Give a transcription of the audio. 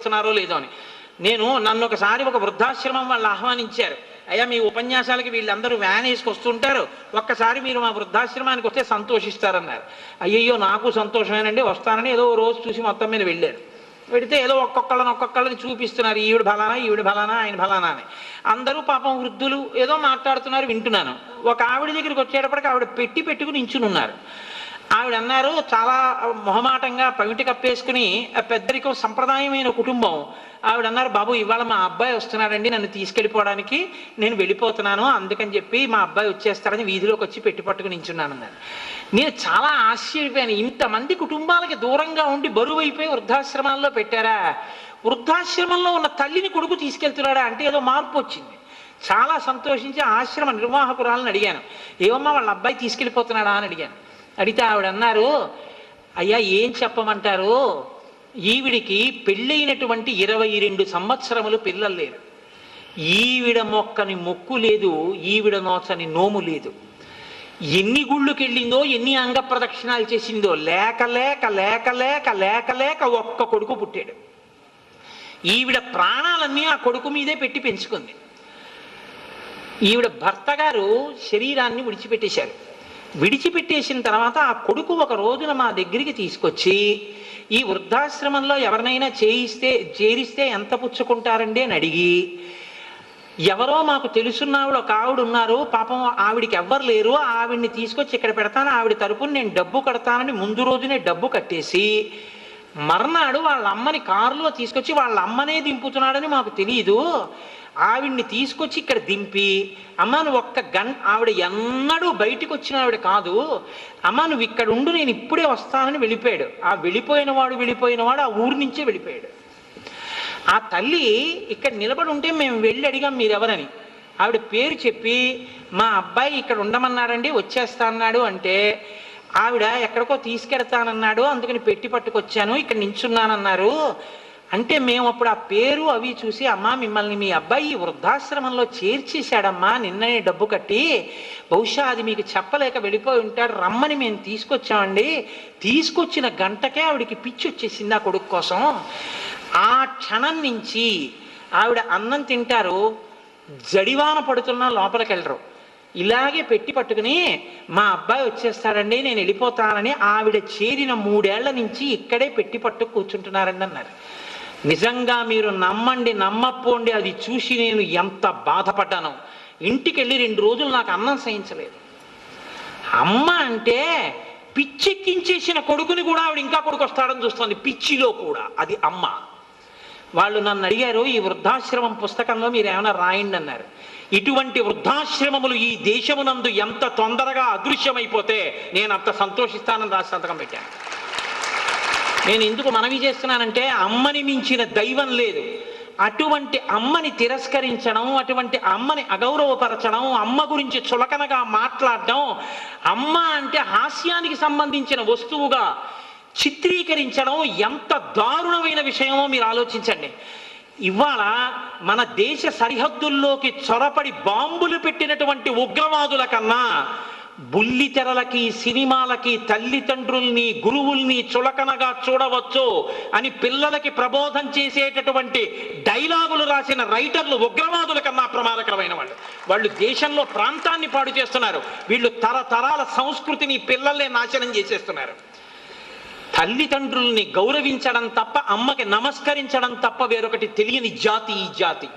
వస్తున్నారో లేదో అని. నన్ను ఒకసారి ఒక వృద్ధాశ్రమం వాళ్ళు ఆహ్వానించారు. అయ్యా, మీ ఉపన్యాసాలకి వీళ్ళందరూ వ్యాన్ వేసుకొస్తుంటారు, ఒక్కసారి మీరు మా వృద్ధాశ్రమానికి వస్తే సంతోషిస్తారన్నారు. అయ్యయ్యో, నాకు సంతోషమేనండి, వస్తానని ఏదో రోజు చూసి మొత్తం మీద వెళ్ళారు. వెడితే ఏదో ఒక్కొక్కళ్ళని చూపిస్తున్నారు, ఈవిడ ఫలానా ఆయన ఫలానా అని. అందరూ పాపం వృద్ధులు ఏదో మాట్లాడుతున్నారు, వింటున్నాను. ఒక ఆవిడ దగ్గరికి వచ్చేటప్పటికి ఆవిడ పెట్టుకుని నించునున్నారు. ఆవిడ అన్నారు, చాలా మొహమాటంగా పవిటి కప్పేసుకుని, పెద్దరికం సంప్రదాయమైన కుటుంబం. ఆవిడ అన్నారు, బాబు ఇవాళ మా అబ్బాయి వస్తున్నాడండి నన్ను తీసుకెళ్ళిపోవడానికి, నేను వెళ్ళిపోతున్నాను, అందుకని చెప్పి మా అబ్బాయి వచ్చేస్తాడని వీధిలోకి వచ్చి పట్టుకుని నించున్నాను అన్నారు. నేను చాలా ఆశ్చర్యపోయాను, ఇంతమంది కుటుంబాలకి దూరంగా ఉండి బరువు అయిపోయి వృద్ధాశ్రమాల్లో పెట్టారా? వృద్ధాశ్రమంలో ఉన్న తల్లిని కొడుకు తీసుకెళ్తున్నాడా అంటే ఏదో మార్పు వచ్చింది. చాలా సంతోషించి ఆశ్రమ నిర్వాహకురాలను అడిగాను, ఏమమ్మా వాళ్ళ అబ్బాయి తీసుకెళ్ళిపోతున్నాడా అని అడిగాను. అడిగితే ఆవిడ అన్నారు, అయ్యా ఏం చెప్పమంటారు, ఈవిడికి పెళ్ళైనటువంటి 22 సంవత్సరములు పిల్లలు లేరు, ఈవిడ మొక్కని మొక్కు లేదు, ఈవిడ నోచని నోము లేదు, ఎన్ని గుళ్ళుకి వెళ్ళిందో ఎన్ని అంగ ప్రదక్షిణాలు చేసిందో, లేక లేక లేక లేక లేక లేక ఒక్క కొడుకు పుట్టాడు. ఈవిడ ప్రాణాలన్నీ ఆ కొడుకు మీదే పెట్టి పెంచుకుంది. ఈవిడ భర్త గారు శరీరాన్ని విడిచిపెట్టేశారు. విడిచిపెట్టేసిన తర్వాత ఆ కొడుకు ఒక రోజున మా దగ్గరికి తీసుకొచ్చి, ఈ వృద్ధాశ్రమంలో ఎవరినైనా చేరిస్తే ఎంత పుచ్చుకుంటారండి అని అడిగి, ఎవరో మాకు తెలుసున్నావిడ ఒక ఆవిడ ఉన్నారు, పాపం ఆవిడికి ఎవ్వరు లేరు, ఆవిడ్ని తీసుకొచ్చి ఇక్కడ పెడతాను, ఆవిడ తరపున నేను డబ్బు కడతానని ముందు రోజునే డబ్బు కట్టేసి, మర్నాడు వాళ్ళ అమ్మని కారులో తీసుకొచ్చి వాళ్ళ అమ్మనే దింపుతున్నాడని మాకు తెలియదు, ఆవిడ్ని తీసుకొచ్చి ఇక్కడ దింపి, అమ్మ నువ్వు ఆవిడ ఎన్నడూ బయటికి వచ్చిన ఆవిడ కాదు, అమ్మ నువ్వు ఇక్కడ ఉండు నేను ఇప్పుడే వస్తానని వెళ్ళిపోయాడు. ఆ వెళ్ళిపోయినవాడు ఆ ఊరి నుంచే వెళ్ళిపోయాడు. ఆ తల్లి ఇక్కడ నిలబడి ఉంటే మేము వెళ్ళి అడిగాం మీరెవరని. ఆవిడ పేరు చెప్పి, మా అబ్బాయి ఇక్కడ ఉండమన్నాడండి, వచ్చేస్తా అన్నాడు అంటే, ఆవిడ ఎక్కడికో తీసుకెడతానన్నాడు, అందుకని పట్టుకొచ్చాను, ఇక్కడ నించున్నానన్నారు అంటే, మేము అప్పుడు ఆ పేరు అవి చూసి, అమ్మా మిమ్మల్ని మీ అబ్బాయి వృద్ధాశ్రమంలో చేర్చేశాడమ్మా నిన్ననే డబ్బు కట్టి, బహుశా అది మీకు చెప్పలేక వెళ్ళిపోయి ఉంటాడు, రమ్మని మేము తీసుకొచ్చామండి. తీసుకొచ్చిన గంటకే ఆవిడికి పిచ్చి వచ్చేసింది ఆ కొడుకు కోసం. ఆ క్షణం నుంచి ఆవిడ అన్నం తింటారు, జడివాన పడుతున్నా లోపలికి వెళ్ళరు, ఇలాగే పట్టుకుని మా అబ్బాయి వచ్చేస్తాడండి నేను వెళ్ళిపోతానని ఆవిడ చేరిన 3 ఏళ్ల నుంచి ఇక్కడే పట్టు కూర్చుంటున్నారండి అన్నారు. నిజంగా మీరు నమ్మండి నమ్మపోండి, అది చూసి నేను ఎంత బాధపడ్డాను. ఇంటికి వెళ్ళి 2 రోజులు నాకు అన్నం సహించలేదు. అమ్మ అంటే పిచ్చెక్కించేసిన కొడుకుని కూడా ఆవిడ ఇంకా కొడుకు వస్తాడని చూస్తుంది, పిచ్చిలో కూడా. అది అమ్మ. వాళ్ళు నన్ను అడిగారు, ఈ వృద్ధాశ్రమం పుస్తకంలో మీరు ఏమైనా రాయండి అన్నారు. ఇటువంటి వృద్ధాశ్రమములు ఈ దేశమునందు ఎంత తొందరగా అదృశ్యమైపోతే నేను అంత సంతోషిస్తానని రాసి సంతకం పెట్టాను. నేను ఎందుకు మనవి చేస్తున్నానంటే, అమ్మని మించిన దైవం లేదు. అటువంటి అమ్మని తిరస్కరించడం, అటువంటి అమ్మని అగౌరవపరచడం, అమ్మ గురించి చులకనగా మాట్లాడడం, అమ్మ అంటే హాస్యానికి సంబంధించిన వస్తువుగా చిత్రీకరించడం ఎంత దారుణమైన విషయమో మీరు ఆలోచించండి. ఇవాళ మన దేశ సరిహద్దుల్లోకి చొరపడి బాంబులు పెట్టినటువంటి ఉగ్రవాదుల కన్నా బుల్లితెరలకి సినిమాలకి తల్లిదండ్రుల్ని గురువుల్ని చులకనగా చూడవచ్చు అని పిల్లలకి ప్రబోధం చేసేటటువంటి డైలాగులు రాసిన రైటర్లు ఉగ్రవాదుల కన్నా ప్రమాదకరమైన వాళ్ళు దేశంలో ప్రాంతాన్ని పాడు చేస్తున్నారు. వీళ్ళు తరతరాల సంస్కృతిని పిల్లల్నే నాశనం చేసేస్తున్నారు. తల్లిదండ్రుల్ని గౌరవించడం తప్ప, అమ్మకి నమస్కరించడం తప్ప వేరొకటి తెలియని జాతి ఈ జాతి.